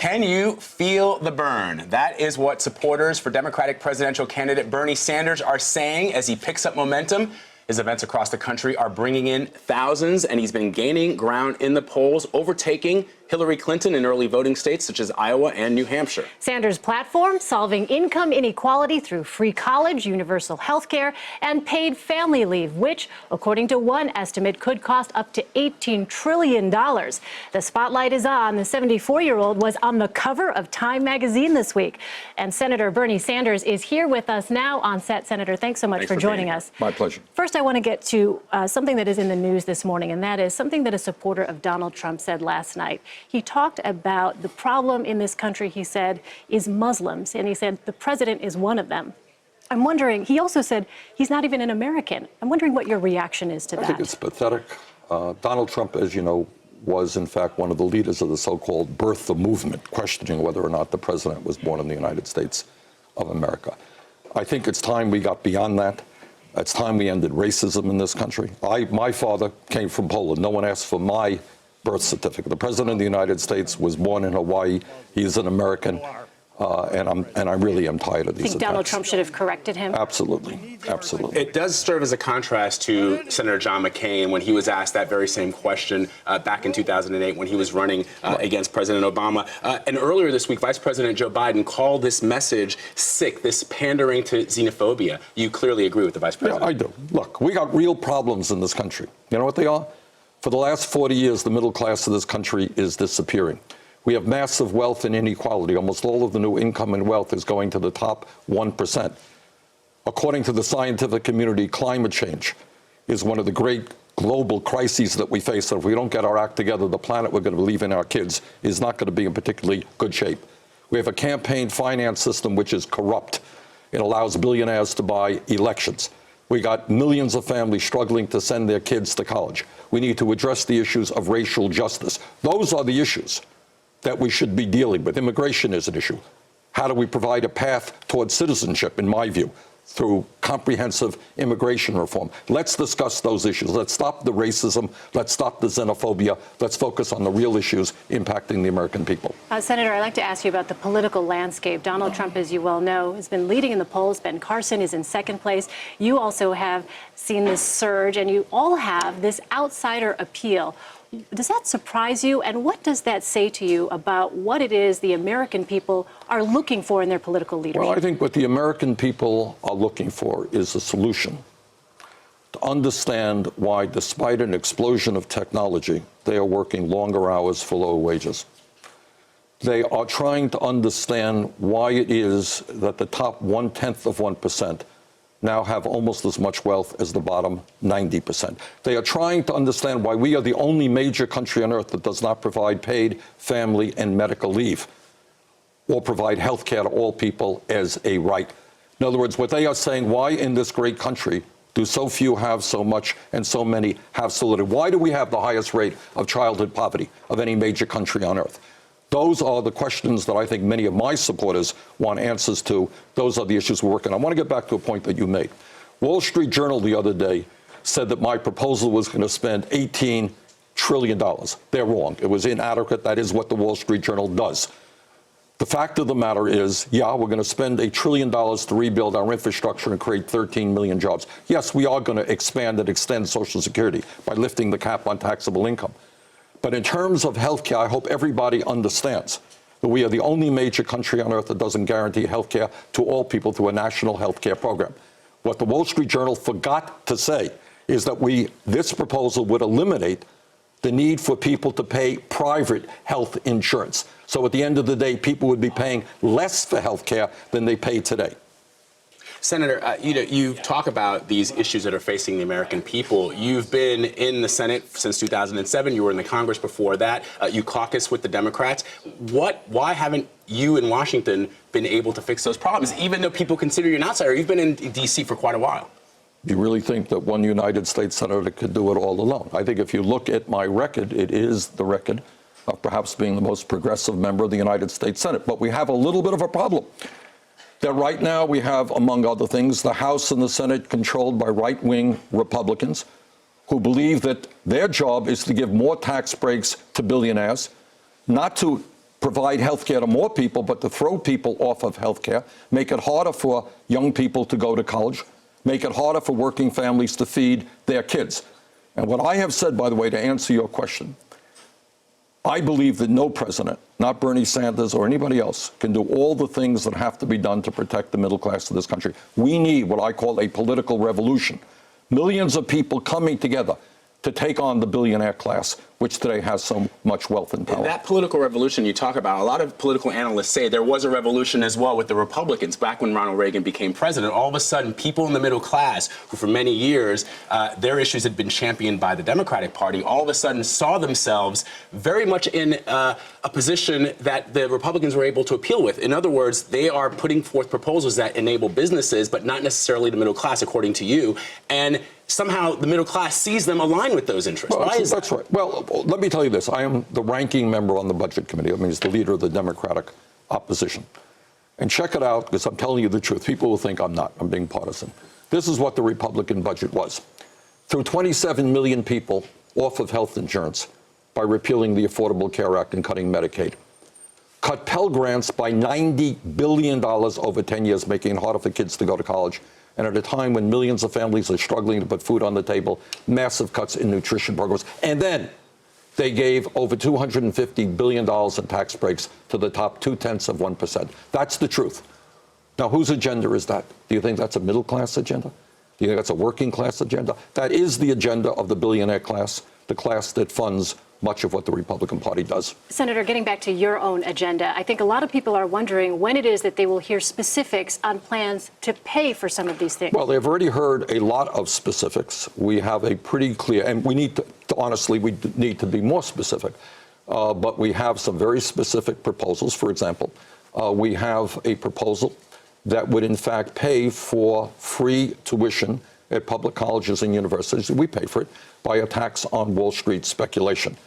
Can you feel the burn? That is what supporters for Democratic presidential candidate Bernie Sanders are saying as he picks up momentum. His events across the country are bringing in thousands, and he's been gaining ground in the polls, overtaking Hillary Clinton in early voting states such as Iowa and New Hampshire. Sanders' platform, solving income inequality through free college, universal health care, and paid family leave, which, according to one estimate, could cost up to $18 trillion. The spotlight is on. The 74-year-old was on the cover of Time magazine this week. And Senator Bernie Sanders is here with us now on set. Senator, thanks so much for joining us. My pleasure. First, I want to get to something that is in the news this morning, and that is something that a supporter of Donald Trump said last night. He talked about the problem in this country, he said, is Muslims, and he said the president is one of them. I'm wondering, he also said he's not even an American. I'm wondering what your reaction is to that. I think it's pathetic. Donald Trump, as you know, was in fact one of the leaders of the so-called birth the movement, questioning whether or not the president was born in the United States of America. I think it's time we got beyond that. It's time we ended racism in this country. My father came from Poland. No one asked for my birth certificate. The president of the United States was born in Hawaii. He is an American, and I really am tired of these attacks. Think Donald Trump should have corrected him? Absolutely, absolutely. It does serve as a contrast to Senator John McCain when he was asked that very same question back in 2008 when he was running against President Obama. And earlier this week, Vice President Joe Biden called this message sick, this pandering to xenophobia. You clearly agree with the Vice President. Yeah, I do. Look, we got real problems in this country. You know what they are? For the last 40 years, the middle class of this country is disappearing. We have massive wealth and inequality. Almost all of the new income and wealth is going to the top 1%. According to the scientific community, climate change is one of the great global crises that we face. So if we don't get our act together, the planet we're going to leave in our kids is not going to be in particularly good shape. We have a campaign finance system which is corrupt. It allows billionaires to buy elections. We got millions of families struggling to send their kids to college. We need to address the issues of racial justice. Those are the issues that we should be dealing with. Immigration is an issue. How do we provide a path towards citizenship, in my view, through comprehensive immigration reform? Let's discuss those issues. Let's stop the racism. Let's stop the xenophobia. Let's focus on the real issues impacting the American people. Senator, I'd like to ask you about the political landscape. Donald Trump, as you well know, has been leading in the polls. Ben Carson is in second place. You also have seen this surge, and you all have this outsider appeal. Does that surprise you? And what does that say to you about what it is the American people are looking for in their political leadership? Well, I think what the American people are looking for is a solution to understand why, despite an explosion of technology, they are working longer hours for lower wages. They are trying to understand why it is that the top 0.1% now have almost as much wealth as the bottom 90%. They are trying to understand why we are the only major country on earth that does not provide paid family and medical leave or provide health care to all people as a right. In other words, what they are saying, why in this great country do so few have so much and so many have so little? Why do we have the highest rate of childhood poverty of any major country on earth? Those are the questions that I think many of my supporters want answers to. Those are the issues we're working on. I want to get back to a point that you made. Wall Street Journal the other day said that my proposal was going to spend $18 trillion. They're wrong. It was inadequate. That is what the Wall Street Journal does. The fact of the matter is, yeah, we're going to spend $1 trillion to rebuild our infrastructure and create 13 million jobs. Yes, we are going to expand and extend Social Security by lifting the cap on taxable income. But in terms of health care, I hope everybody understands that we are the only major country on earth that doesn't guarantee health care to all people through a national health care program. What the Wall Street Journal forgot to say is that this proposal would eliminate the need for people to pay private health insurance. So at the end of the day, people would be paying less for health care than they pay today. Senator, you talk about these issues that are facing the American people. You've been in the Senate since 2007. You were in the Congress before that. You caucus with the Democrats. Why haven't you in Washington been able to fix those problems, even though people consider you an outsider? You've been in D.C. for quite a while. You really think that one United States senator could do it all alone? I think if you look at my record, it is the record of perhaps being the most progressive member of the United States Senate. But we have a little bit of a problem. That right now we have, among other things, the House and the Senate controlled by right-wing Republicans who believe that their job is to give more tax breaks to billionaires, not to provide health care to more people, but to throw people off of health care, make it harder for young people to go to college, make it harder for working families to feed their kids. And what I have said, by the way, to answer your question, I believe that no president, not Bernie Sanders or anybody else, can do all the things that have to be done to protect the middle class of this country. We need what I call a political revolution. Millions of people coming together to take on the billionaire class, which today has so much wealth and power. That political revolution you talk about, a lot of political analysts say there was a revolution as well with the Republicans back when Ronald Reagan became president. All of a sudden, people in the middle class, who for many years, their issues had been championed by the Democratic Party, all of a sudden saw themselves very much in a position that the Republicans were able to appeal with. In other words, they are putting forth proposals that enable businesses, but not necessarily the middle class, according to you. And somehow the middle class sees them align with those interests. Well, Why is that's that? right. Well, let me tell you this. I am the ranking member on the Budget Committee. I mean, it's the leader of the Democratic opposition. And check it out, because I'm telling you the truth. People will think I'm not. I'm being partisan. This is what the Republican budget was. Threw 27 million people off of health insurance by repealing the Affordable Care Act and cutting Medicaid. Cut Pell Grants by $90 billion over 10 years, making it harder for kids to go to college. And at a time when millions of families are struggling to put food on the table, massive cuts in nutrition programs. And then they gave over $250 billion in tax breaks to the top 0.2%. That's the truth. Now, whose agenda is that? Do you think that's a middle-class agenda? Do you think that's a working-class agenda? That is the agenda of the billionaire class, the class that funds much of what the Republican Party does. Senator, getting back to your own agenda, I think a lot of people are wondering when it is that they will hear specifics on plans to pay for some of these things. Well, they've already heard a lot of specifics. We have a pretty clear, and we need to honestly, we need to be more specific. But we have some very specific proposals. For example, we have a proposal that would, in fact, pay for free tuition at public colleges and universities. We pay for it by a tax on Wall Street speculation.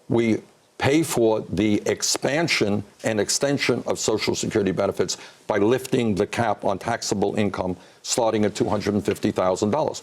We pay for the expansion and extension of Social Security benefits by lifting the cap on taxable income starting at $250,000.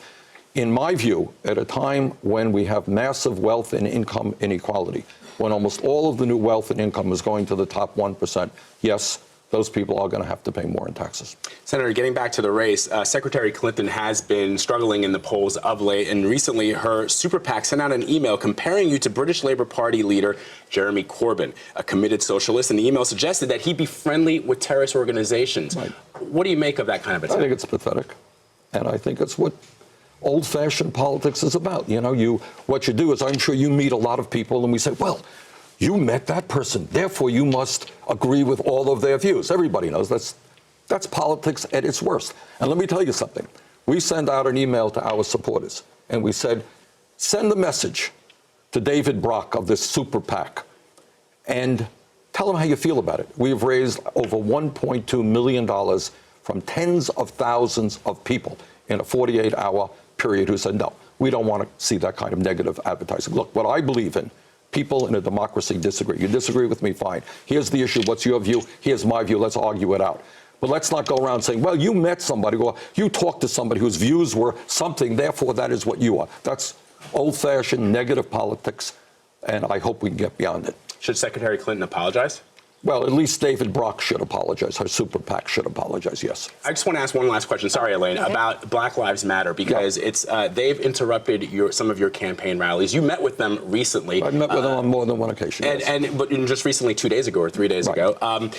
In my view, at a time when we have massive wealth and income inequality, when almost all of the new wealth and income is going to the top 1%, yes, those people are going to have to pay more in taxes. Senator, getting back to the race, Secretary Clinton has been struggling in the polls of late, and recently her super PAC sent out an email comparing you to British Labour Party leader Jeremy Corbyn, a committed socialist, and the email suggested that he'd be friendly with terrorist organizations. Right. What do you make of that kind of attack? I think it's pathetic, and I think it's what old-fashioned politics is about. You know, what you do is, I'm sure you meet a lot of people, and we say, well, you met that person, therefore you must agree with all of their views. Everybody knows that's politics at its worst. And let me tell you something. We send out an email to our supporters, and we said, send a message to David Brock of this super PAC and tell him how you feel about it. We've raised over $1.2 million from tens of thousands of people in a 48-hour period who said, no, we don't want to see that kind of negative advertising. Look, what I believe in, people in a democracy disagree. You disagree with me, fine. Here's the issue. What's your view? Here's my view. Let's argue it out. But let's not go around saying, well, you met somebody or you talked to somebody whose views were something, therefore that is what you are. That's old-fashioned negative politics, and I hope we can get beyond it. Should Secretary Clinton apologize? Well, at least David Brock should apologize. Her super PAC should apologize, yes. I just want to ask one last question, sorry, Elaine, about Black Lives Matter, because they've interrupted some of your campaign rallies. You met with them recently. I've met with them on more than one occasion, yes. But just recently, 2 days ago or 3 days ago,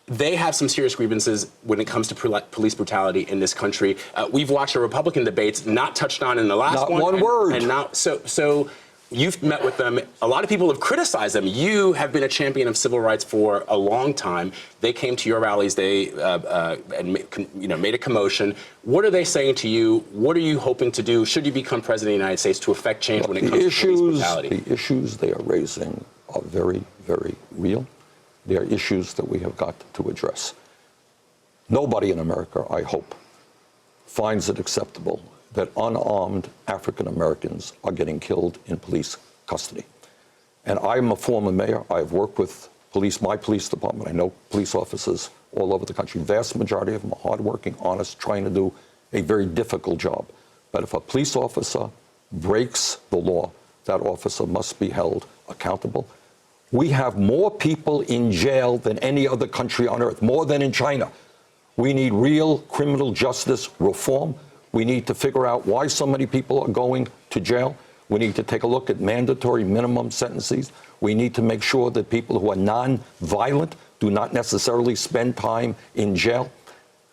they have some serious grievances when it comes to police brutality in this country. We've watched the Republican debates not touched on in the last one. Not one word. And now, so you've met with them. A lot of people have criticized them. You have been a champion of civil rights for a long time. They came to your rallies. They made a commotion. What are they saying to you? What are you hoping to do, should you become president of the United States, to affect change when it comes to police brutality? The issues they are raising are very, very real. They are issues that we have got to address. Nobody in America, I hope, finds it acceptable that unarmed African Americans are getting killed in police custody. And I'm a former mayor. I've worked with my police department. I know police officers all over the country. Vast majority of them are hardworking, honest, trying to do a very difficult job. But if a police officer breaks the law, that officer must be held accountable. We have more people in jail than any other country on earth, more than in China. We need real criminal justice reform. We need to figure out why so many people are going to jail. We need to take a look at mandatory minimum sentences. We need to make sure that people who are non-violent do not necessarily spend time in jail.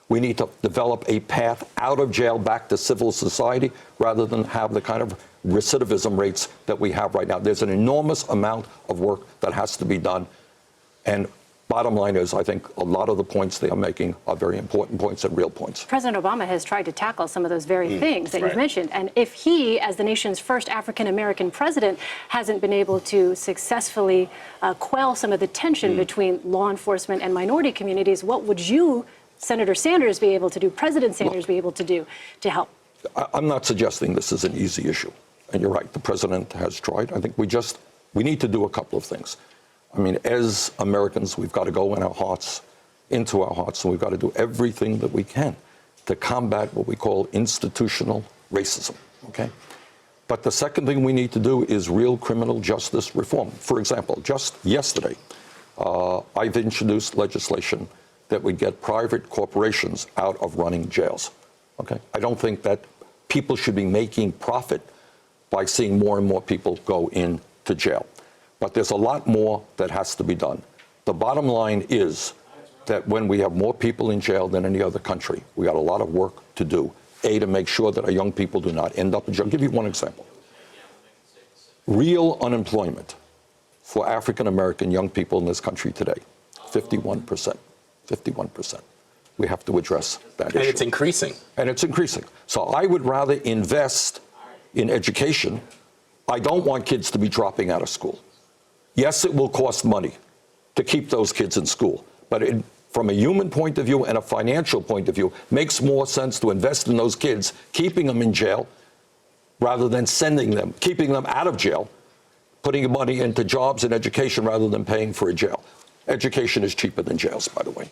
We need to develop a path out of jail back to civil society rather than have the kind of recidivism rates that we have right now. There's an enormous amount of work that has to be done. And bottom line is, I think a lot of the points they are making are very important points and real points. President Obama has tried to tackle some of those very things that you've mentioned. And if he, as the nation's first African-American president, hasn't been able to successfully quell some of the tension between law enforcement and minority communities, what would you, Senator Sanders, be able to do, President Sanders be able to do to help? I'm not suggesting this is an easy issue. And you're right, the president has tried. I think we need to do a couple of things. I mean, as Americans, we've got to go into our hearts, and we've got to do everything that we can to combat what we call institutional racism, okay? But the second thing we need to do is real criminal justice reform. For example, just yesterday, I've introduced legislation that would get private corporations out of running jails, okay? I don't think that people should be making profit by seeing more and more people go into jail. But there's a lot more that has to be done. The bottom line is that when we have more people in jail than any other country, we got a lot of work to do, to make sure that our young people do not end up in jail. I'll give you one example. Real unemployment for African-American young people in this country today, 51%. 51%. We have to address that issue. And it's increasing. And it's increasing. So I would rather invest in education. I don't want kids to be dropping out of school. Yes, it will cost money to keep those kids in school, but from a human point of view and a financial point of view, makes more sense to invest in those kids, keeping them in jail, rather than keeping them out of jail, putting money into jobs and education rather than paying for a jail. Education is cheaper than jails, by the way.